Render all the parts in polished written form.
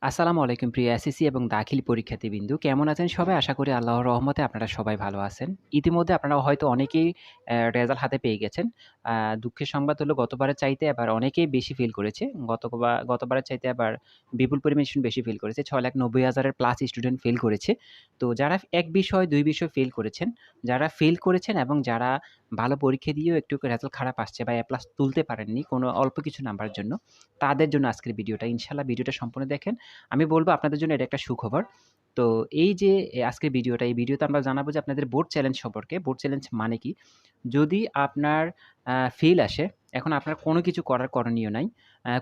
আসসালামু আলাইকুম প্রিয় এসএসসি এবং দাখিল পরীক্ষার্থীবৃন্দু। কেমন আছেন সবাই? আশা করি আল্লাহর রহমতে আপনারা সবাই ভালো আছেন। ইতিমধ্যে আপনারা হয়তো অনেকেই রেজাল্ট হাতে পেয়ে গেছেন। আ দুঃখের সংবাদ হলো গতবারের চাইতে এবার অনেকেই বেশি ফেল করেছে। গতবারের চাইতে এবার বিপুল পরিমাণ স্টুডেন্ট বেশি ফেল করেছে। ৬,৯০,০০০ এর প্লাস স্টুডেন্ট ফেল করেছে। তো যারা ১ বিষয় ২ বিষয় ফেল করেছেন, যারা ফেল করেছেন এবং যারা ভালো পরীক্ষা দিয়েও একটু রেজাল্ট খারাপ আসছে বা এ প্লাস তুলতে পারেননি কোনো অল্প কিছু নাম্বারের জন্য, তাদের জন্য আজকের ভিডিওটা। ইনশাআল্লাহ ভিডিওটা সম্পূর্ণ দেখেন। আমি বলব আপনাদের জন্য এটা একটা সুখবর। তো এই যে আজকের ভিডিওটা, এই ভিডিওতে আমরা জানাবো যে আপনাদের বোর্ড চ্যালেঞ্জ সম্পর্কে। বোর্ড চ্যালেঞ্জ মানে কি? যদি আপনার ফেইল আসে, এখন আপনার কোনো কিছু করার করণীয় নাই।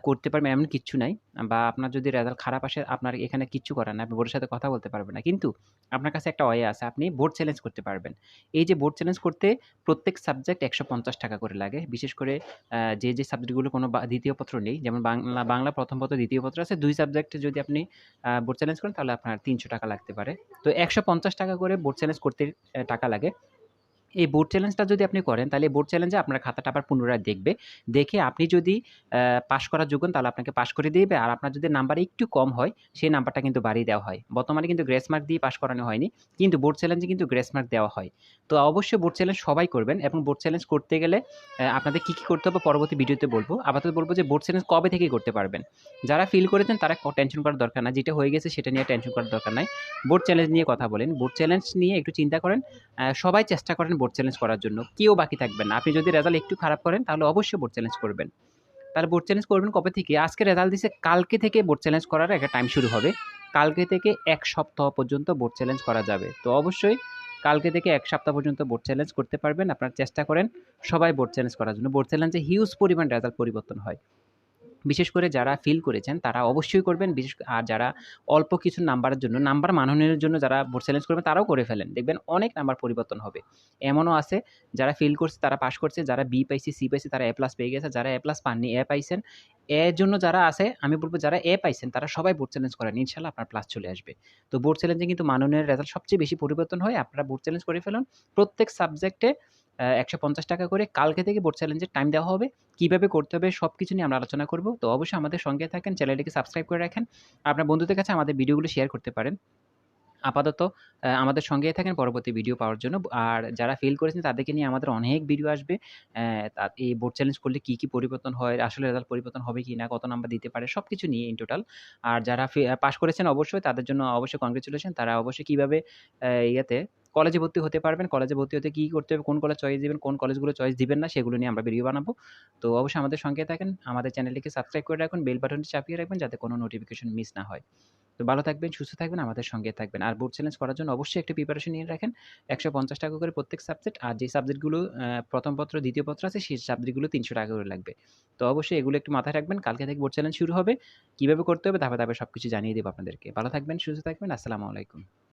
করতে পারবেন এমন কিচ্ছু নাই। বা আপনার যদি রেজাল্ট খারাপ আসে, আপনার এখানে কিচ্ছু করার নাই। আপনি বোর্ডের সাথে কথা বলতে পারবেন না। কিন্তু আপনার কাছে একটা ওয়ে আছে। আপনি বোর্ড চ্যালেঞ্জ করতে পারবেন। এই যে বোর্ড চ্যালেঞ্জ করতে প্রত্যেক সাবজেক্ট ৳১৫০ করে লাগে। বিশেষ করে যে সাবজেক্টগুলো কোনো দ্বিতীয় পত্র নেই, যেমন বাংলা ১ম পত্র, দ্বিতীয় পত্র আছে। ২ সাবজেক্টে যদি আপনি বোর্ড চ্যালেঞ্জ করেন তাহলে আপনার ৳৩০০ লাগতে পারে। তো ৳১৫০ করে বোর্ড চ্যালেঞ্জ করতে টাকা লাগে। এই বোর্ড চ্যালেঞ্জটা যদি আপনি করেন, তাহলে বোর্ড চ্যালেঞ্জে আপনার খাতাটা আবার পুনরায় দেখবে। দেখে আপনি যদি পাস করার যোগ্য হন, তাহলে আপনাকে পাস করে দিবে। আর আপনার যদি নাম্বার একটু কম হয়, সেই নাম্বারটা কিন্তু বাড়িয়ে দেওয়া হয়। বর্তমানে কিন্তু গ্রেস মার্ক দিয়ে পাস করানো হয়নি। কিন্তু বোর্ড চ্যালেঞ্জে কিন্তু গ্রেস মার্ক দেওয়া হয়। তো অবশ্যই বোর্ড চ্যালেঞ্জ সবাই করবেন এবং বোর্ড চ্যালেঞ্জ করতে গেলে আপনাদের কি করতে হবে পরবর্তী ভিডিওতে বলব। আপাতত বলব যে বোর্ড চ্যালেঞ্জ কবে থেকে করতে পারবেন। যারা ফেইল করেছেন তারা টেনশন করার দরকার নাই। যেটা হয়ে গেছে সেটা নিয়ে টেনশন করার দরকার নাই। বোর্ড চ্যালেঞ্জ নিয়ে কথা বলেন। বোর্ড চ্যালেঞ্জ নিয়ে একটু চিন্তা করেন। সবাই চেষ্টা করেন বোর্ড চ্যালেঞ্জ করার জন্য। কেউ বাকি থাকবেন না। আপনি যদি রেজাল্ট একটু খারাপ করেন তাহলে অবশ্যই বোর্ড চ্যালেঞ্জ করবেন। তাহলে বোর্ড চ্যালেঞ্জ করবেন কবে থেকে? আজকে রেজাল্ট দিছে, কালকে থেকে বোর্ড চ্যালেঞ্জ করার একটা টাইম শুরু হবে। কালকে থেকে ১ সপ্তাহ পর্যন্ত বোর্ড চ্যালেঞ্জ করা যাবে। তো অবশ্যই কালকে থেকে ১ সপ্তাহ পর্যন্ত বোর্ড চ্যালেঞ্জ করতে পারবেন। আপনারা চেষ্টা করেন সবাই বোর্ড চ্যালেঞ্জ করার জন্য। বোর্ড চ্যালেঞ্জে হিউজ পরিমাণ রেজাল্ট পরিবর্তন হয়। বিশেষ করে যারা ফেইল করেছেন তারা অবশ্যই করবেন। আর যারা অল্প কিছু নাম্বারের জন্য, নাম্বার মাননের জন্য যারা বোর্ড চ্যালেঞ্জ করবেন তারাও করে ফেলেন। দেখবেন অনেক নাম্বার পরিবর্তন হবে। এমনও আছে যারা ফেইল করছে তারা পাস করছে, যারা বি পাইছে, সি পাইছে তারা এ প্লাস পেয়ে গেছে, যারা এ প্লাস পাননি এ পাইছেন। এর জন্য যারা আছে আমি বলব যারা এ পাইছেন তারা সবাই বোর্ড চ্যালেঞ্জ করেন। ইনশাআল্লাহ আপনার প্লাস চলে আসবে। তো বোর্ড চ্যালেঞ্জে কিন্তু মাননের রেজাল্ট সবচেয়ে বেশি পরিবর্তন হয়। আপনারা বোর্ড চ্যালেঞ্জ করে ফেলুন। প্রত্যেক সাবজেক্টে ৳১৫০ করে কালকে থেকে বোর্ড চ্যালেঞ্জের টাইম দেওয়া হবে। কিভাবে করতে হবে সবকিছু নিয়ে আমরা আলোচনা করব। তো অবশ্যই আমাদের সঙ্গে থাকেন, চ্যানেলটিকে সাবস্ক্রাইব করে রাখেন। আপনার বন্ধুদের কাছে আমাদের ভিডিওগুলো শেয়ার করতে পারেন। আপাতত আমাদের সঙ্গেই থাকেন পরবর্তী ভিডিও পাওয়ার জন্য। আর যারা ফেইল করেছেন তাদেরকে নিয়ে আমাদের অনেক ভিডিও আসবে। এই বোর্ড চ্যালেঞ্জ করলে কি পরিবর্তন হয়, আসলে রেজাল্ট পরিবর্তন হবে কিনা, কত নাম্বার দিতে পারে সবকিছু নিয়ে ইন টোটাল। আর যারা পাস করেছেন অবশ্যই তাদের জন্য অবশ্যই কংগ্রেচুলেশন। তারা অবশ্যই কিভাবে ইয়েতে কলেজে ভর্তি হতে পারবেন, কলেজে ভর্তি হতে কি করতে হবে, কোন কলেজ চয়েস দিবেন, কোন কলেজগুলো চয়েস দিবেন না সেগুলো নিয়ে আমরা ভিডিও বানাবো। তো অবশ্যই আমাদের সঙ্গে থাকেন। আমাদের চ্যানেলটিকে সাবস্ক্রাইব করে রাখুন, বেল বাটনটি চাপিয়ে রাখবেন যাতে কোনো নোটিফিকেশন মিস না হয়। তো ভালো থাকবেন, সুস্থ থাকবেন, আমাদের সঙ্গে থাকবেন। আর বোর্ড চ্যালেঞ্জ করার জন্য অবশ্যই একটা প্রিপারেশন নিয়ে রাখেন। ৳১৫০ করে প্রত্যেক সাবজেক্ট। আর যে সাবজেক্টগুলো ১ম পত্র, দ্বিতীয় পত্র আছে সেই সাবজেক্টগুলো ৳৩০০ করে লাগবে। তো অবশ্যই এগুলো একটু মাথায় রাখবেন। কালকে থেকে বোর্ড চ্যালেঞ্জ শুরু হবে। কিভাবে করতে হবে ধাপে সবকিছু জানিয়ে দেব আপনাদেরকে। ভালো থাকবেন, সুস্থ থাকবেন। আসসালামু আলাইকুম।